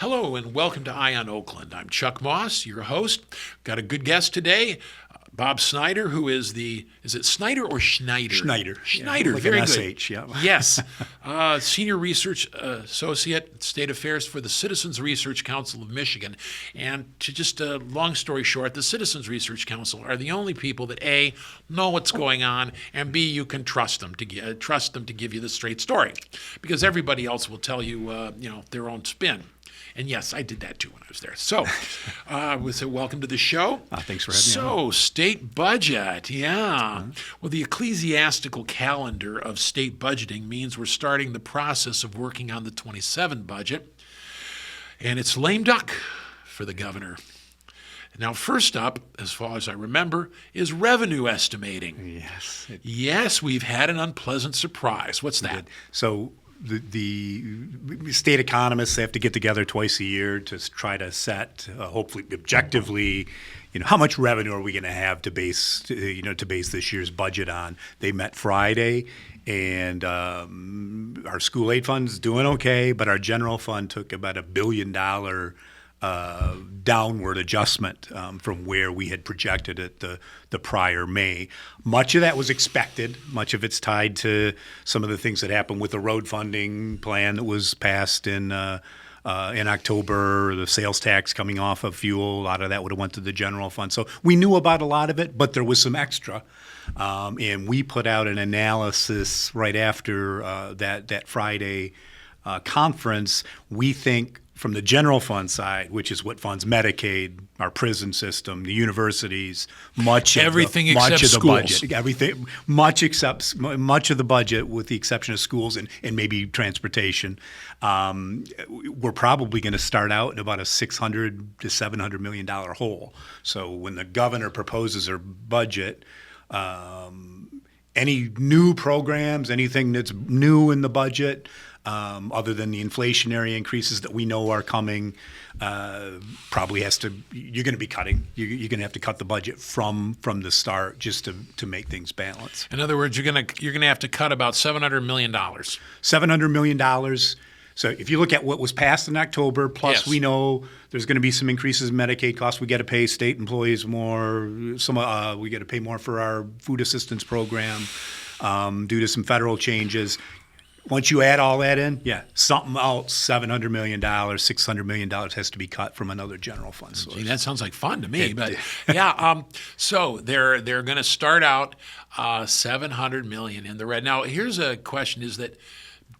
Hello and welcome to Eye on Oakland. I'm Chuck Moss, your host. Got a good guest today, Bob Schneider, who is is it Snyder or Schneider? Schneider. Schneider, yeah, like very an good. SH, yeah. Yes. Senior Research Associate, State Affairs for the Citizens Research Council of Michigan. And to just long story short, the Citizens Research Council are the only people that A, know what's going on, and B, you can trust them to give you the straight story. Because everybody else will tell you, their own spin. And yes, I did that too when I was there. So, welcome to the show. Thanks for having me. So, state budget, yeah. Well, the ecclesiastical calendar of state budgeting means we're starting the process of working on the 27 budget, and it's lame duck for the governor. Now, first up, as far as I remember, is revenue estimating. Yes. Yes, we've had an unpleasant surprise. What's that? So the state economists have to get together twice a year to try to set, hopefully objectively, how much revenue are we going to have to base this year's budget on. They met Friday, and our school aid fund's doing okay, but our general fund took about $1 billion downward adjustment from where we had projected it the prior May. Much of that was expected. Much of it's tied to some of the things that happened with the road funding plan that was passed in October, the sales tax coming off of fuel. A lot of that would have went to the general fund. So we knew about a lot of it, but there was some extra. And we put out an analysis right after that Friday conference. We think from the general fund side, which is what funds Medicaid, our prison system, the universities, much of the budget, everything, much of the budget, with the exception of schools and maybe transportation, we're probably going to start out in about a $600 to $700 million hole. So when the governor proposes her budget, any new programs, anything that's new in the budget, other than the inflationary increases that we know are coming, probably you're going to be cutting. You're going to have to cut the budget from the start just to make things balance. In other words, you're going to have to cut about $700 million. $700 million. So if you look at what was passed in October, plus we know there's going to be some increases in Medicaid costs. We got to pay state employees more. We got to pay more for our food assistance program due to some federal changes. Once you add all that in, something else, $700 million, $600 million has to be cut from another general fund source. Gee, that sounds like fun to me. But so they're going to start out $700 million in the red. Now, here's a question: is that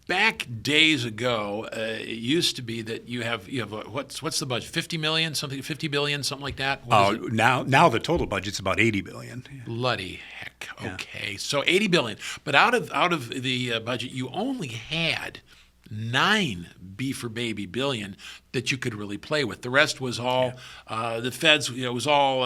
back days ago, it used to be that you have what's the budget? 50 million, something, 50 billion, something like that. Now the total budget's about 80 billion. Bloody heck! Okay, so 80 billion, but out of the budget, you only had 9 B for baby billion that you could really play with. The rest was all the feds. It was all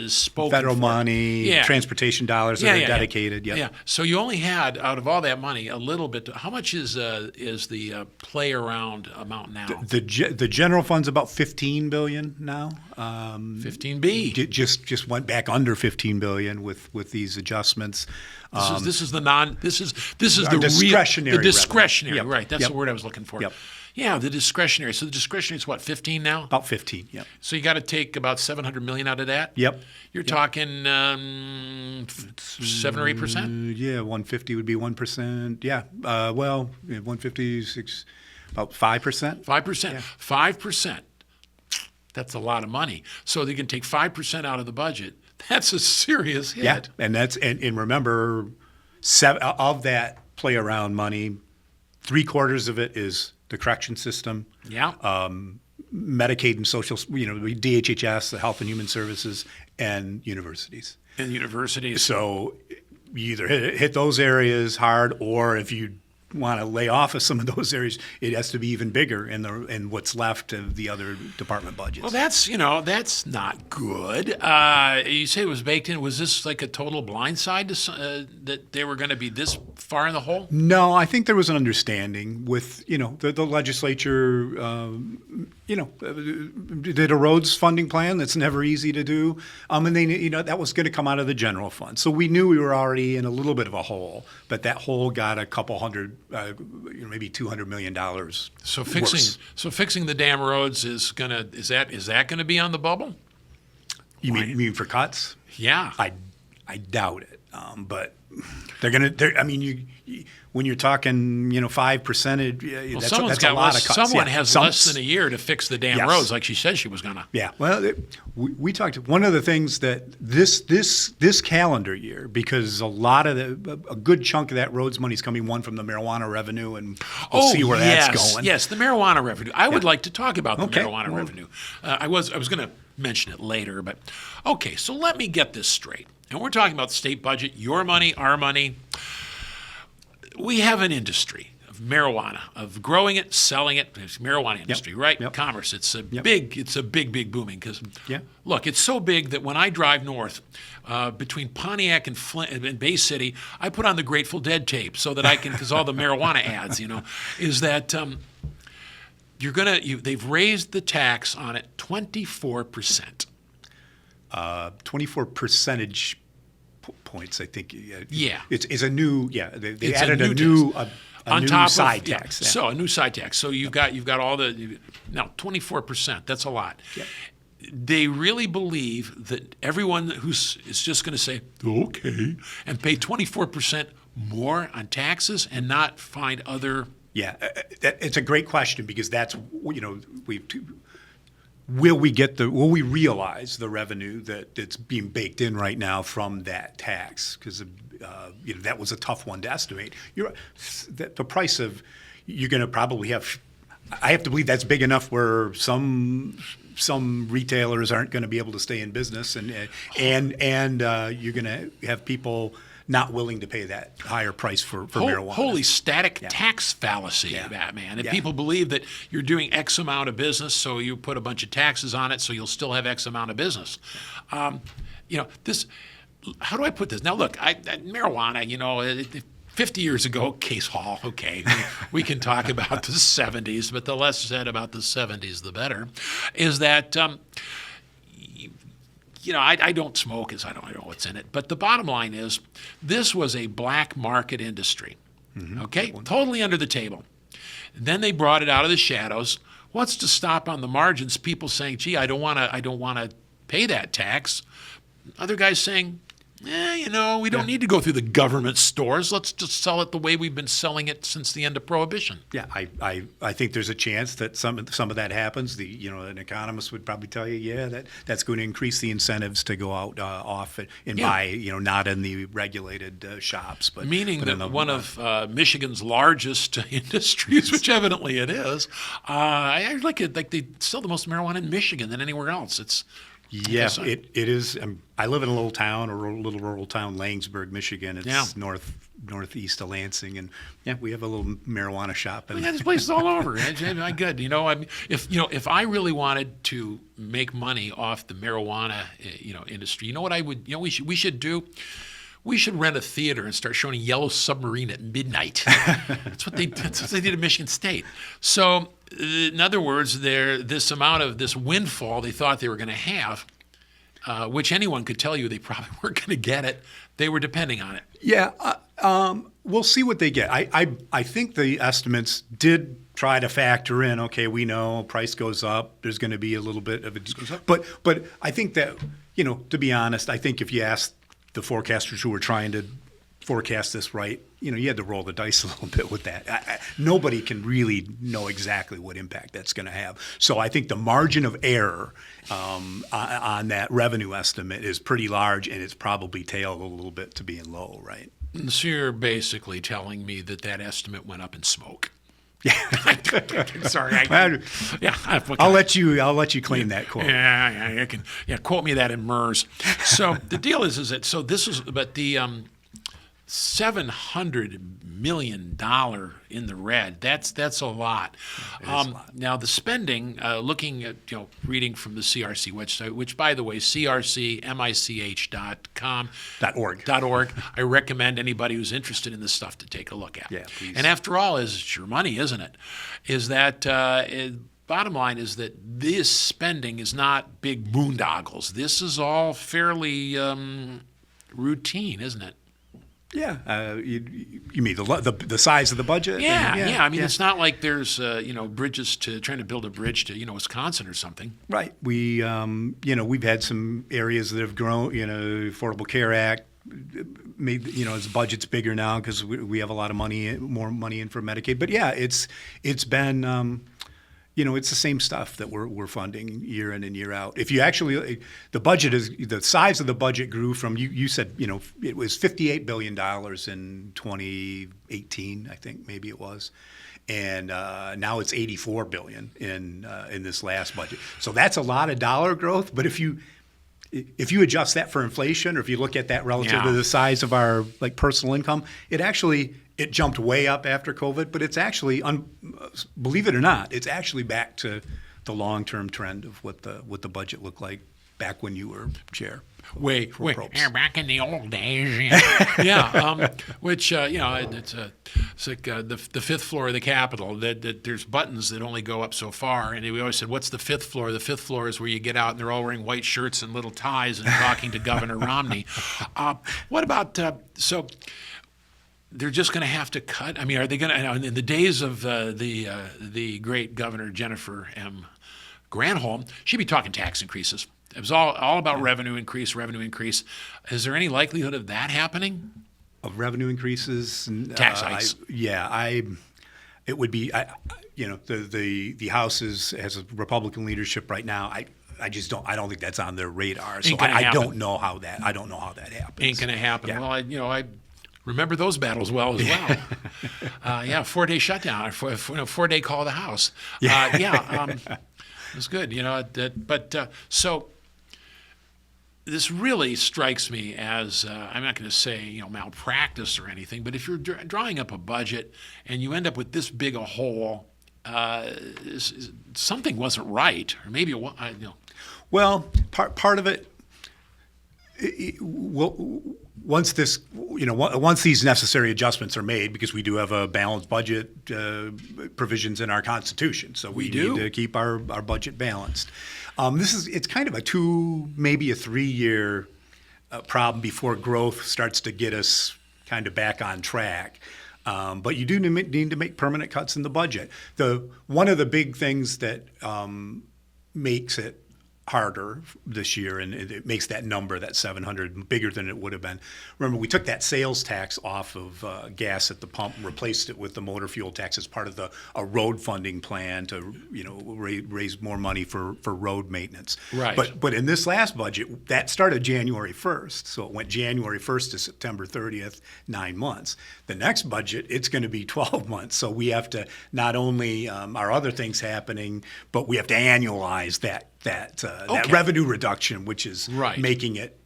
spoken federal for. Money, transportation dollars that are dedicated. Yeah. So you only had, out of all that money, a little bit. How much is the play around amount now? The general fund's about 15 billion now. 15B just went back under 15 billion with these adjustments. This is the discretionary. The discretionary, revenue. Right? That's the word I was looking for. Yep. Yeah, the discretionary. So the discretionary is what, 15 now? About 15. Yep. So you got to take about 700 million out of that. Yep. You're talking 7 or 8%. Yeah, 150 would be 1%. Yeah. 156, about 5%. 5%. Yeah. 5%. That's a lot of money. So they can take 5% out of the budget. That's a serious hit. Yeah, and remember, of that play around money, 3/4 of it is the correction system. Yeah. Medicaid and social, DHHS, the Health and Human Services, and universities. So you either hit those areas hard, or if you want to lay off of some of those areas, it has to be even bigger in what's left of the other department budgets. Well, that's not good. You say it was baked in. Was this like a total blindside that they were going to be this far in the hole? No, I think there was an understanding with the legislature. did a roads funding plan. That's never easy to do. And then, that was going to come out of the general fund. So we knew we were already in a little bit of a hole, but that hole got a couple hundred, maybe $200 million. So worse. fixing the damn roads is that gonna be on the bubble? You mean for cuts? Yeah. I doubt it. But when you're talking, 5%, that's a lot of cuts. Someone has less than a year to fix the damn roads, like she said she was gonna. Yeah. Well, we talked. One of the things that this calendar year, because a good chunk of that roads money is coming from the marijuana revenue, and we'll see where that's going. Yes, the marijuana revenue. I would like to talk about the marijuana revenue. I was going to mention it later, but okay. So let me get this straight. And we're talking about the state budget, your money, our money. We have an industry of marijuana, of growing it, selling it. It's marijuana industry, right? Yep. Commerce. It's a big booming. Because Yeah. look, it's so big that when I drive north between Pontiac and Flint and Bay City, I put on the Grateful Dead tape so that I can, because all the marijuana ads, is that they've raised the tax on it 24%. 24 percentage points, I think. Yeah. It's a new, they It's added a a new new side tax. Yeah. So a new side tax. So you've got all the, now 24%, that's a lot. Yep. They really believe that everyone is just going to say, okay, and pay 24% more on taxes and not find other. Yeah, it's a great question, because that's, will we realize the revenue that's being baked in right now from that tax? Because that was a tough one to estimate. The price of, you're going to probably have. I have to believe that's big enough where some retailers aren't going to be able to stay in business, and you're going to have people not willing to pay that higher price for marijuana. Holy static tax fallacy, Batman. And people believe that you're doing X amount of business, so you put a bunch of taxes on it, so you'll still have X amount of business. This. How do I put this? Now, look, marijuana, 50 years ago, Case Hall, okay, we can talk about the 70s, but the less said about the 70s, the better, is that I don't smoke, as I don't know what's in it. But the bottom line is, this was a black market industry, okay? Totally under the table. Then they brought it out of the shadows. What's to stop on the margins people saying, gee, I don't want to pay that tax? Other guys saying, we don't need to go through the government stores. Let's just sell it the way we've been selling it since the end of Prohibition. Yeah, I think there's a chance that some of that happens. An economist would probably tell you, that's going to increase the incentives to go out off and buy, not in the regulated shops, but meaning that one of Michigan's largest industries, which evidently it is, I like it. Like they sell the most marijuana in Michigan than anywhere else. It's it is. I live in a little rural town, Langsburg, Michigan. It's northeast of Lansing, and we have a little marijuana shop. And this place is all over. Good. If I really wanted to make money off the marijuana, industry, you know what I would? We should do. We should rent a theater and start showing Yellow Submarine at midnight. That's what they did at Michigan State. So, in other words, this amount of this windfall they thought they were going to have, which anyone could tell you they probably weren't going to get it. They were depending on it. Yeah, we'll see what they get. I think the estimates did try to factor in. Okay, we know price goes up. There's going to be a little bit of it, but I think that to be honest, I think if you ask the forecasters who were trying to forecast this right, you had to roll the dice a little bit with that. Nobody can really know exactly what impact that's going to have. So I think the margin of error on that revenue estimate is pretty large, and it's probably tailed a little bit to being low, right? So you're basically telling me that estimate went up in smoke. Yeah. Sorry. I'll let you claim that quote. Yeah, you can. Yeah, quote me that in MERS. So the deal is that but the $700 million in the red. That's a lot. It is a lot. Now the spending, looking at reading from the CRC website, which by the way, crcmich.com .org. I recommend anybody who's interested in this stuff to take a look at. Yeah, please. And after all, it's your money, isn't it? Is that bottom line is that this spending is not big boondoggles. This is all fairly routine, isn't it? Yeah, you mean the size of the budget? Yeah. I mean, it's not like there's bridges trying to build a bridge to Wisconsin or something. Right. We we've had some areas that have grown. Affordable Care Act made its budget's bigger now because we have a lot of money, more money in for Medicaid. But yeah, it's been. It's the same stuff that we're funding year in and year out. If you actually, the size of the budget grew from, you said, it was $58 billion in 2018, I think maybe it was. And now it's $84 billion in this last budget. So that's a lot of dollar growth. But if you adjust that for inflation, or if you look at that relative to the size of our personal income, it jumped way up after COVID, but it's actually, believe it or not, it's actually back to the long-term trend of what the budget looked like back when you were chair. Wait, back in the old days, which it's like the fifth floor of the Capitol. That there's buttons that only go up so far, and we always said, "What's the fifth floor?" The fifth floor is where you get out and they're all wearing white shirts and little ties and talking to Governor Romney. What about so? They're just going to have to cut. I mean, are they going to? In the days of the great Governor Jennifer M. Granholm, she'd be talking tax increases. It was all about revenue increase. Is there any likelihood of that happening? Of revenue increases, tax hikes. It would be. The House has a Republican leadership right now. I just don't. I don't think that's on their radar. So I don't know how that happens. Ain't going to happen. Yeah. Well, I remember those battles well as well. 4-day shutdown, 4-day call of the House. It was good, so this really strikes me as, I'm not going to say, malpractice or anything, but if you're drawing up a budget and you end up with this big a hole, something wasn't right, or maybe, Well, part of it, once these necessary adjustments are made, because we do have a balanced budget provisions in our Constitution, so we need to keep our budget balanced. It's kind of maybe a 3-year problem before growth starts to get us kind of back on track. But you do need to make permanent cuts in the budget. One of the big things that makes it harder this year, and it makes that number, that 700, bigger than it would have been. Remember, we took that sales tax off of gas at the pump and replaced it with the motor fuel tax as part of a road funding plan to raise more money for road maintenance. Right. But in this last budget, that started January 1st, so it went January 1st to September 30th, 9 months. The next budget, it's going to be 12 months. So we have to, not only are other things happening, but we have to annualize that revenue reduction, which is making it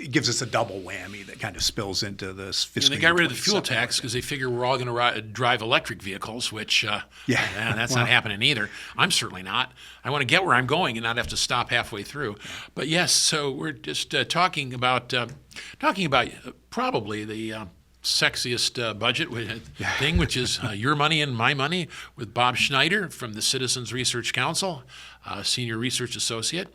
gives us a double whammy that kind of spills into this fiscal year. They got rid of the fuel tax because they figure we're all going to drive electric vehicles, which that's not happening either. I'm certainly not. I want to get where I'm going and not have to stop halfway through. But yes, so we're just talking about probably the sexiest budget thing, which is your money and my money, with Bob Schneider from the Citizens Research Council, Senior Research Associate.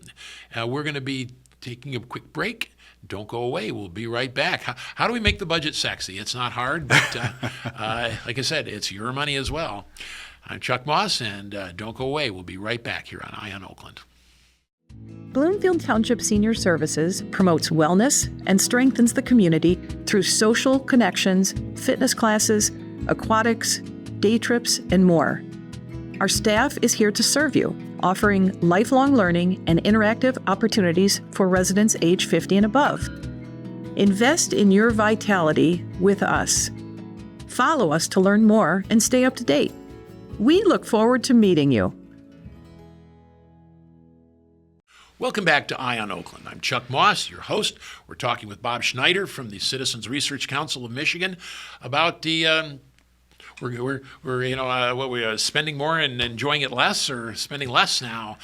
We're going to be taking a quick break. Don't go away. We'll be right back. How do we make the budget sexy? It's not hard, but like I said, it's your money as well. I'm Chuck Moss, and don't go away. We'll be right back here on Eye on Oakland. Bloomfield Township Senior Services promotes wellness and strengthens the community through social connections, fitness classes, aquatics, day trips, and more. Our staff is here to serve you, offering lifelong learning and interactive opportunities for residents age 50 and above. Invest in your vitality with us. Follow us to learn more and stay up to date. We look forward to meeting you. Welcome back to Eye on Oakland. I'm Chuck Moss, your host. We're talking with Bob Schneider from the Citizens Research Council of Michigan about the we're spending more and enjoying it less, or spending less now.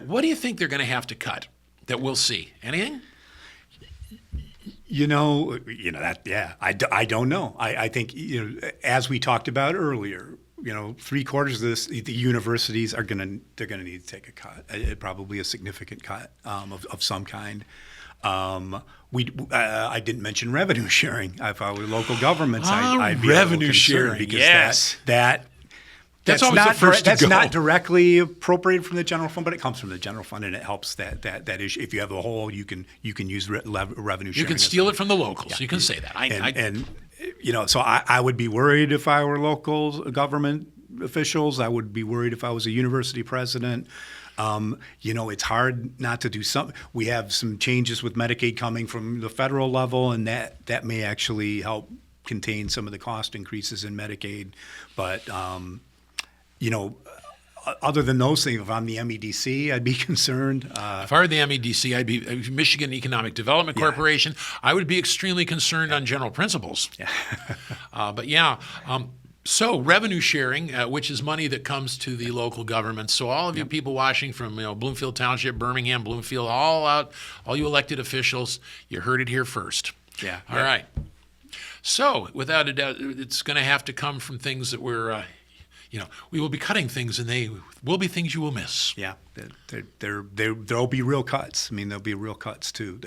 What do you think they're going to have to cut that we'll see? Anything? I don't know. I think as we talked about earlier, three-quarters of this, the universities they're gonna need to take a cut, probably a significant cut of some kind. I didn't mention revenue sharing. If I were local governments, I'd be revenue a little concerned sharing, because yes. that's always not the first to that's go. not directly appropriated from the general fund, but it comes from the general fund, and it helps that issue. If you have a hole, you can use revenue sharing. You can steal it from the locals. You can say that. So I would be worried if I were local government officials. I would be worried if I was a university president. It's hard not to do something. We have some changes with Medicaid coming from the federal level, and that may actually help contain some of the cost increases in Medicaid. But, other than those things, if I'm the MEDC, I'd be concerned. If I were the MEDC, I'd be Michigan Economic Development Corporation. I would be extremely concerned on general principles. Yeah. So revenue sharing, which is money that comes to the local government. So all of you people watching from Bloomfield Township, Birmingham, Bloomfield, all you elected officials, you heard it here first. Yeah. All right. So without a doubt, it's going to have to come from things that we're, we will be cutting things, and they will be things you will miss. Yeah. There'll be real cuts. I mean, there'll be real cuts too.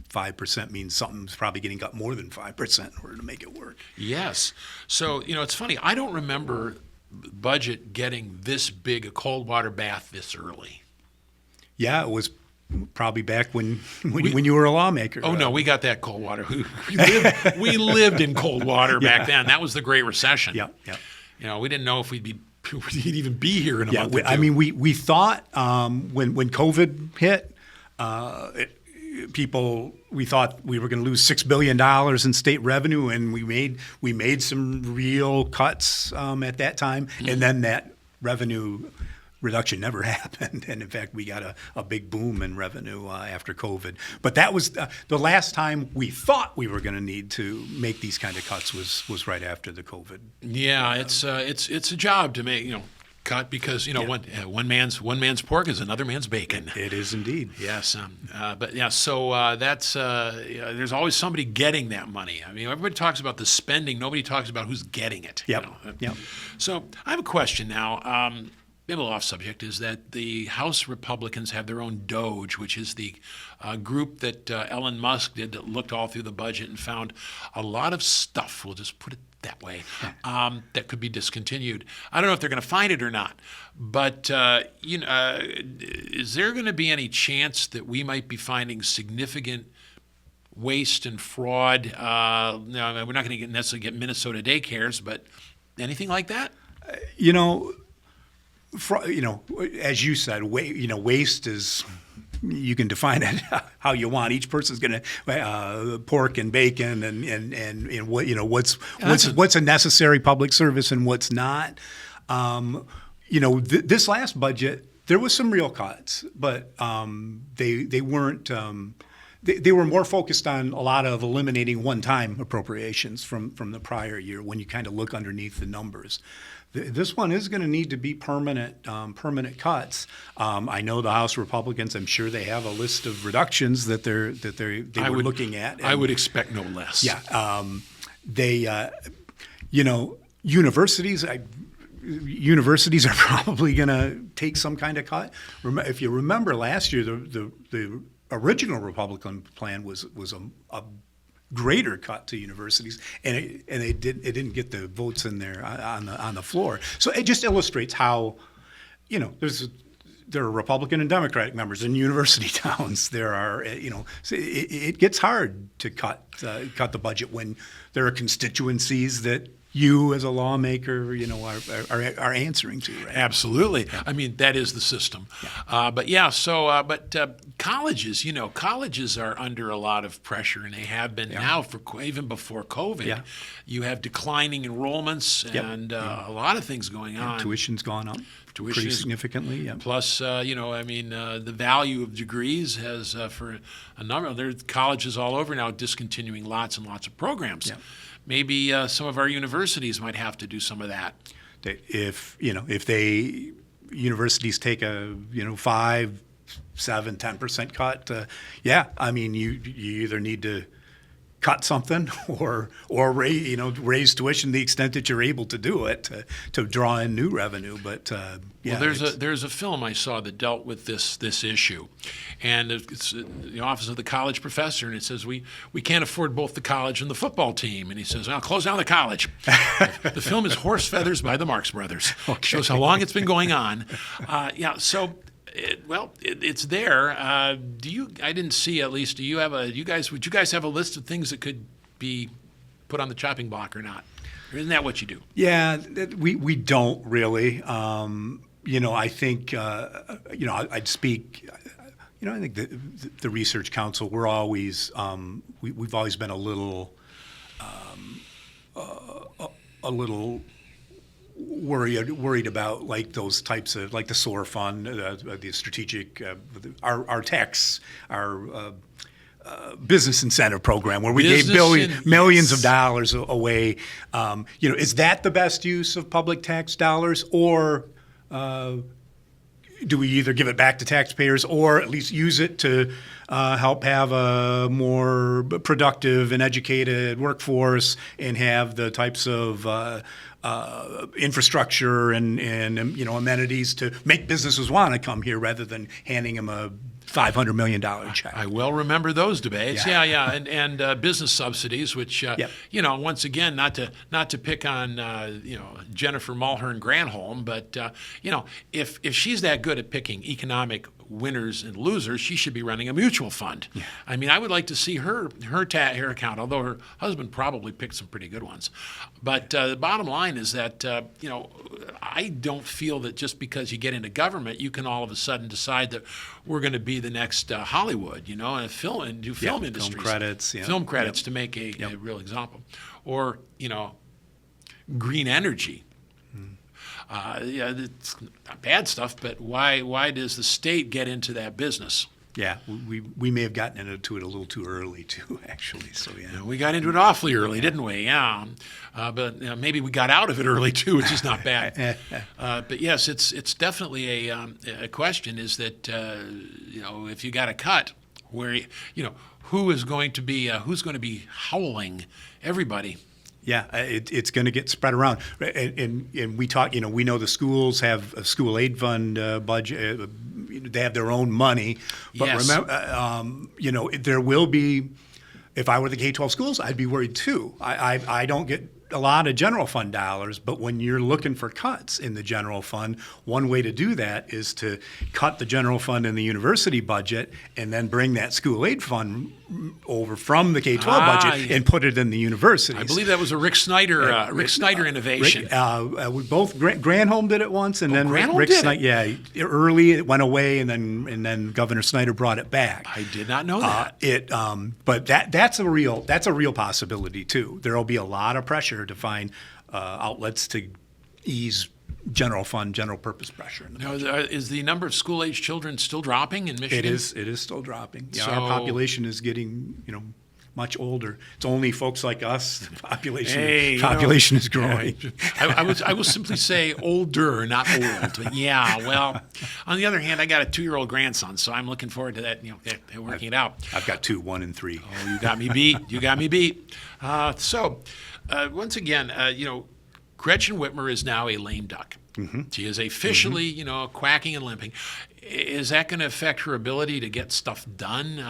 5% means something's probably getting cut more than 5% in order to make it work. Yes. So, it's funny. I don't remember budget getting this big a cold water bath this early. Yeah, it was probably back when you were a lawmaker. Oh, no, we got that cold water. We lived in cold water back then. That was the Great Recession. Yeah. We didn't know if we'd even be here in a month or two. I mean, we thought when COVID hit, we thought we were going to lose $6 billion in state revenue, and we made some real cuts at that time, and then that revenue reduction never happened, and in fact we got a big boom in revenue after COVID. But that was the last time we thought we were going to need to make these kind of cuts was right after the COVID. Yeah, it's a job to make cut because one man's pork is another man's bacon. It is indeed. Yes, So that's there's always somebody getting that money. I mean, everybody talks about the spending. Nobody talks about who's getting it. Yep. So I have a question now. Maybe a little off subject, is that the House Republicans have their own DOGE, which is the group that Elon Musk did that looked all through the budget and found a lot of stuff. We'll just put it that way, that could be discontinued. I don't know if they're going to find it or not, but is there going to be any chance that we might be finding significant waste and fraud? No, we're not going to necessarily get Minnesota daycares, but anything like that? As you said, waste is. You can define it how you want. Each person's going to pork and bacon and what's a necessary public service and what's not. This last budget there was some real cuts, but they weren't. They were more focused on a lot of eliminating one-time appropriations from the prior year when you kind of look underneath the numbers. This one is going to need to be permanent cuts. I know the House Republicans. I'm sure they have a list of reductions that they were looking at. I would expect no less. Yeah, universities. Universities are probably going to take some kind of cut. If you remember last year, the original Republican plan was a greater cut to universities, and it didn't get the votes in there on the floor. So it just illustrates how, there are Republican and Democratic members in university towns. There are, so it gets hard to cut the budget when there are constituencies that you as a lawmaker, are answering to, right? Absolutely. Yeah. I mean, that is the system. Yeah. But colleges, colleges are under a lot of pressure, and they have been now for even before COVID. Yeah. You have declining enrollments and a lot of things going on. Tuition's gone up pretty significantly. Yeah. Plus, the value of degrees has, for a number of there's colleges all over now discontinuing lots and lots of programs. Yeah. Maybe some of our universities might have to do some of that. If universities take a 5, 7, 10% cut, you either need to cut something or raise tuition to the extent that you're able to do it to draw in new revenue. But yeah, Well, there's a film I saw that dealt with this issue, and it's the Office of the College Professor, and it says we can't afford both the college and the football team, and he says, "I'll close down the college." The film is Horse Feathers by the Marx Brothers. Shows how long it's been going on. Yeah, so. It's there. Do you? I didn't see. At least, do you have a? Would you guys have a list of things that could be put on the chopping block or not? Or isn't that what you do? Yeah, we don't really. I think I'd speak. I think the Research Council, we're always we've always been a little worried about like those types of like the SOAR fund, the strategic, our tax, our business incentive program where we gave millions of dollars away. Is that the best use of public tax dollars, or do we either give it back to taxpayers or at least use it to help have a more productive and educated workforce and have the types of infrastructure and amenities to make businesses want to come here rather than handing them a $500 million check? I well remember those debates. Yeah. And business subsidies, which Yep. Once again, not to pick on Jennifer Mulhern Granholm, but if she's that good at picking economic winners and losers, she should be running a mutual fund. Yeah. I mean, I would like to see her account, although her husband probably picked some pretty good ones. But the bottom line is that I don't feel that just because you get into government, you can all of a sudden decide that we're going to be the next Hollywood, and do film industries, film credits to make a real example, or green energy. It's not bad stuff, but why does the state get into that business? Yeah, we may have gotten into it a little too early too, actually. So yeah, we got into it awfully early, didn't we? Yeah, but maybe we got out of it early too, which is not bad. But yes, it's definitely a question. Is that if you got a cut, where who's going to be howling? Everybody. Yeah, it's going to get spread around, and we talk. We know the schools have a school aid fund budget. They have their own money, but yes. Remember, there will be. If I were the K-12 schools, I'd be worried too. I don't get a lot of general fund dollars, but when you're looking for cuts in the general fund, one way to do that is to cut the general fund in the university budget and then bring that school aid fund over from the K-12 budget and put it in the universities. I believe that was a Rick Snyder innovation. We both Granholm did it once, and then Granholm Rick did Snyder. Yeah, early it went away, and then Governor Snyder brought it back. I did not know that. But that's a real possibility too. There will be a lot of pressure to find outlets to ease general fund, general purpose pressure. Now, is the number of school-age children still dropping in Michigan? It is still dropping. Yeah, So- our population is getting much older. It's only folks like us. The population is growing. I will simply say older, not old. But yeah, well, on the other hand, I got a 2-year-old grandson, so I'm looking forward to that. Working it out. I've got 2, 1 and 3. Oh, you got me beat. Once again, Gretchen Whitmer is now a lame duck. Mm-hmm. She is officially, quacking and limping. Is that going to affect her ability to get stuff done?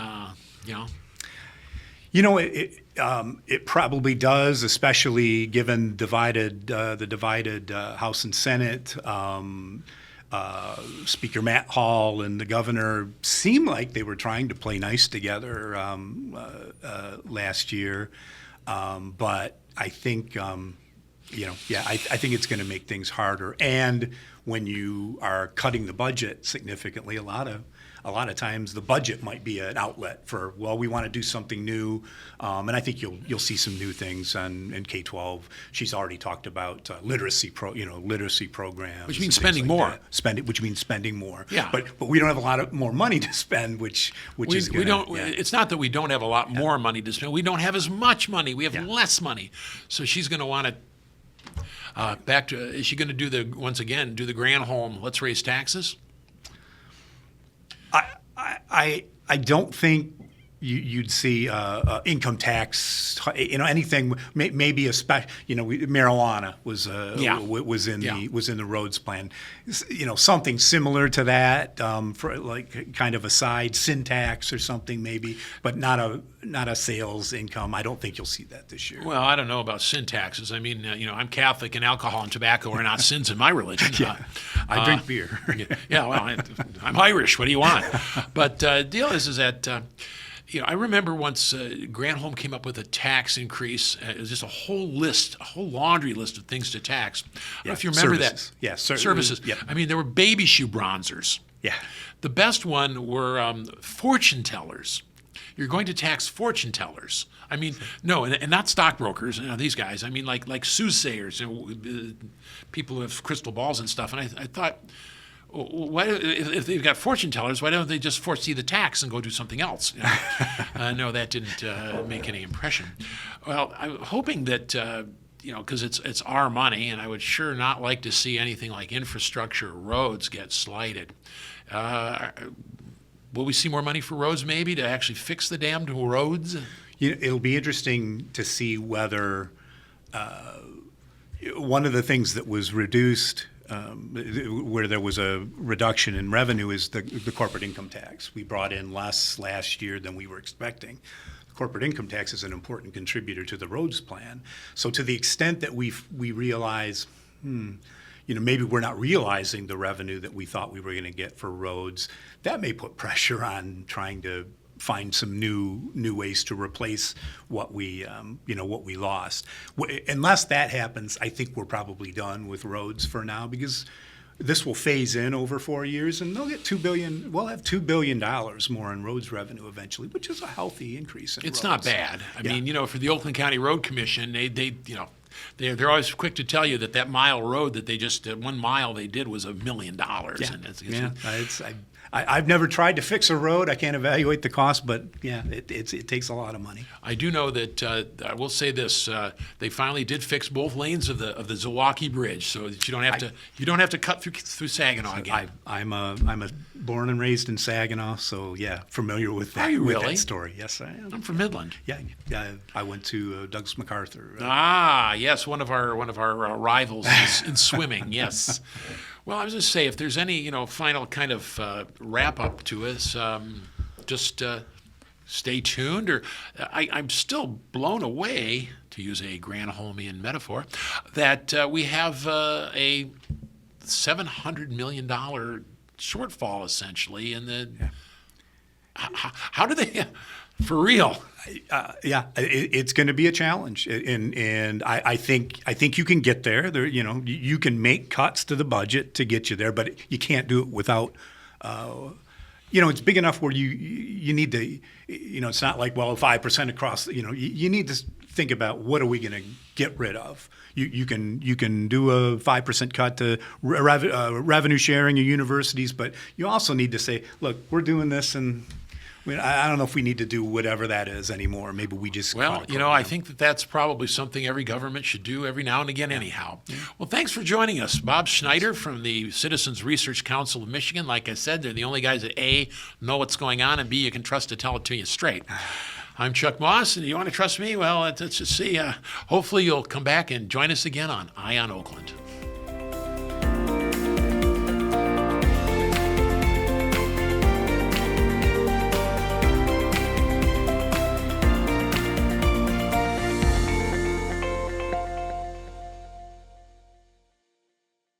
It probably does, especially given the divided House and Senate. Speaker Matt Hall and the governor seemed like they were trying to play nice together last year, but I think I think it's going to make things harder. And when you are cutting the budget significantly, a lot of times the budget might be an outlet for, we want to do something new, and I think you'll see some new things in K-12. She's already talked about literacy programs, which means spending more. Which means spending more. Yeah. But we don't have a lot more money to spend, which is good. It's not that we don't have a lot more money to spend. We don't have as much money. We have less money. So she's going to want to. Is she going to do the Granholm, let's raise taxes? I don't think you'd see income tax, anything, maybe marijuana was was in the roads plan, something similar to that, for like kind of a side sin tax or something maybe, but not a sales income. I don't think you'll see that this year. Well, I don't know about sin taxes. I mean, I'm Catholic, and alcohol and tobacco are not sins in my religion. I drink beer. Yeah, well, I'm Irish. What do you want? But the deal is that I remember once Granholm came up with a tax increase. It was just a whole laundry list of things to tax. I don't know if you remember services. that. Yeah, services. Yep. I mean, there were baby shoe bronzers. Yeah. The best one were fortune tellers. You're going to tax fortune tellers. I mean, no, and not stockbrokers. These guys. I mean, like soothsayers, people who have crystal balls and stuff. And I thought, why, if they've got fortune tellers, why don't they just foresee the tax and go do something else? No, that didn't make any impression. Well, I'm hoping that because it's our money, and I would sure not like to see anything like infrastructure or roads get slighted. Will we see more money for roads, maybe, to actually fix the damned roads? It'll be interesting to see whether one of the things that was reduced, where there was a reduction in revenue, is the corporate income tax. We brought in less last year than we were expecting. The corporate income tax is an important contributor to the roads plan. So to the extent that we realize, maybe we're not realizing the revenue that we thought we were going to get for roads, that may put pressure on trying to find some new ways to replace what we lost. Unless that happens, I think we're probably done with roads for now, because this will phase in over 4 years, and they'll get $2 billion. We'll have $2 billion more in roads revenue eventually, which is a healthy increase in roads. It's not bad. I mean, for the Oakland County Road Commission, they're always quick to tell you that mile road that they just 1 mile they did was $1 million. And I've never tried to fix a road. I can't evaluate the cost, but it takes a lot of money. I do know that I will say this: they finally did fix both lanes of the Zilwaukee Bridge, so that you don't have to cut through Saginaw again. I'm a born and raised in Saginaw, so familiar with that. Are you really? That story? Yes, I am. I'm from Midland. Yeah. I went to Douglas MacArthur. Yes, one of our rivals in swimming. Yes. Well, I was going to say, if there's any final kind of wrap up to us, just stay tuned. Or I'm still blown away, to use a Granholmian metaphor, that we have a $700 million shortfall essentially in the. Yeah. How do they? For real? It's going to be a challenge, and I think you can get there. You can make cuts to the budget to get you there, but you can't do it without. It's big enough where you need to. It's not like 5% across. You need to think about what are we going to get rid of. You can do a 5% cut to revenue sharing in universities, but you also need to say, look, we're doing this and. I don't know if we need to do whatever that is anymore. Maybe we just I think that's probably something every government should do every now and again anyhow. Yeah. Well, thanks for joining us. Bob Schneider from the Citizens Research Council of Michigan. Like I said, they're the only guys that A, know what's going on, and B, you can trust to tell it to you straight. I'm Chuck Moss, and you want to trust me? Well, let's just see. Hopefully you'll come back and join us again on Eye on Oakland.